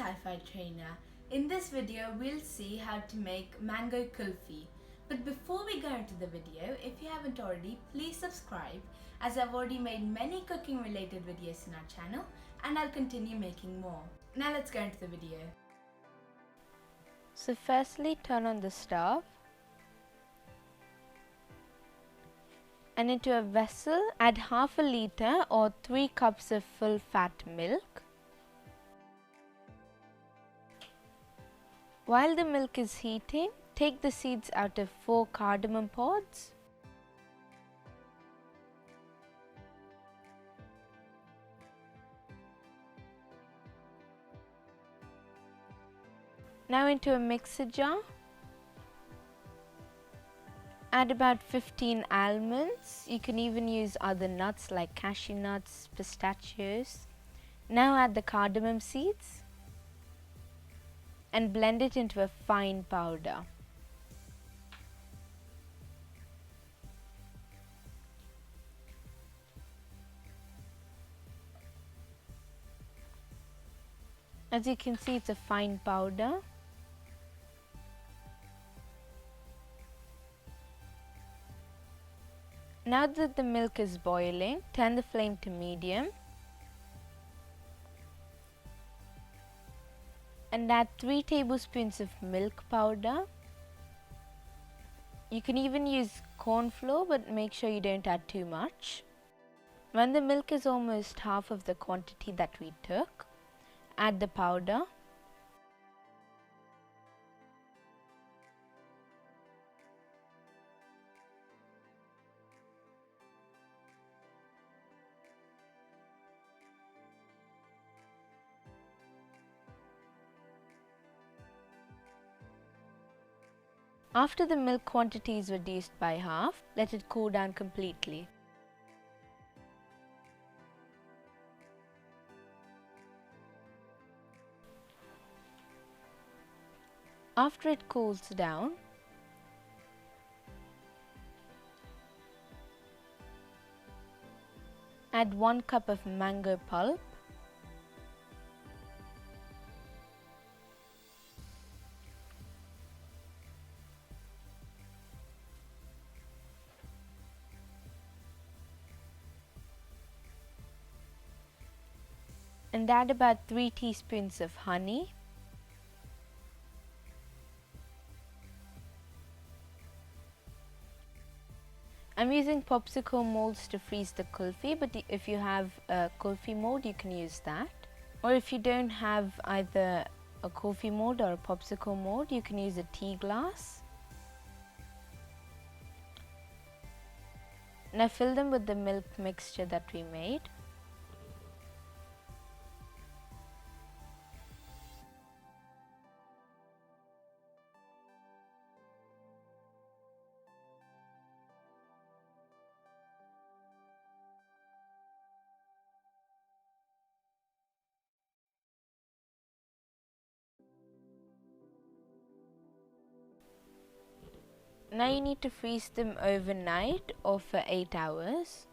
Hi5 trainer. In this video, we'll see how to make mango kulfi. But before we go into the video, if you haven't already, please subscribe as I've already made many cooking related videos in our channel and I'll continue making more. Now let's go into the video. So firstly, turn on the stove and into a vessel add half a liter or 3 cups of full fat milk. While the milk is heating, take the seeds out of 4 cardamom pods. Now into a mixer jar, add about 15 almonds. You can even use other nuts like cashew nuts, pistachios. Now add the cardamom seeds and blend it into a fine powder. As you can see, it's a fine powder. Now that the milk is boiling, turn the flame to medium and add 3 tablespoons of milk powder. You can even use cornflour, but make sure you don't add too much. When the milk is almost half of the quantity that we took, add the powder. After the milk quantity is reduced by half, let it cool down completely. After it cools down, add 1 cup of mango pulp, and add about 3 teaspoons of honey. I'm using popsicle molds to freeze the kulfi, but if you have a kulfi mold, you can use that. Or if you don't have either a kulfi mold or a popsicle mold, you can use a tea glass. Now fill them with the milk mixture that we made. Now you need to freeze them overnight or for 8 hours.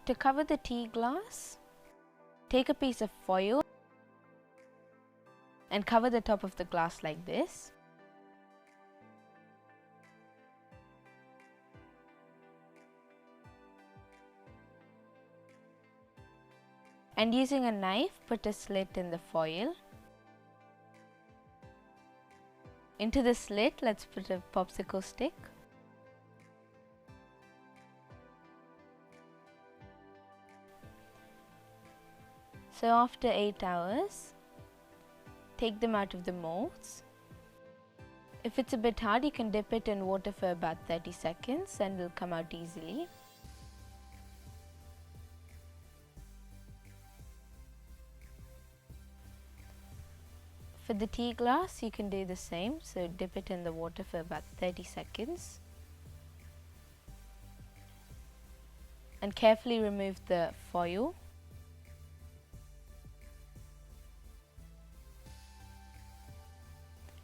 To cover the tea glass, take a piece of foil and cover the top of the glass like this. And using a knife, put a slit in the foil. Into the slit, let's put a popsicle stick. So after 8 hours, take them out of the molds. If it's a bit hard, you can dip it in water for about 30 seconds and it'll come out easily. For the tea glass, you can do the same, so dip it in the water for about 30 seconds. And carefully remove the foil.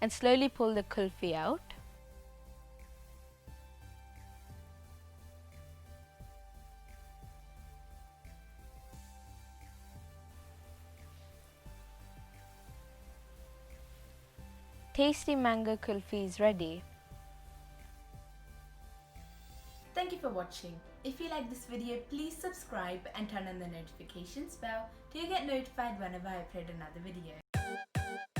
And slowly pull the kulfi out. tasty mango kulfi is ready. Thank you for watching. If you like this video, please subscribe and turn on the notifications bell to get notified whenever I upload another video.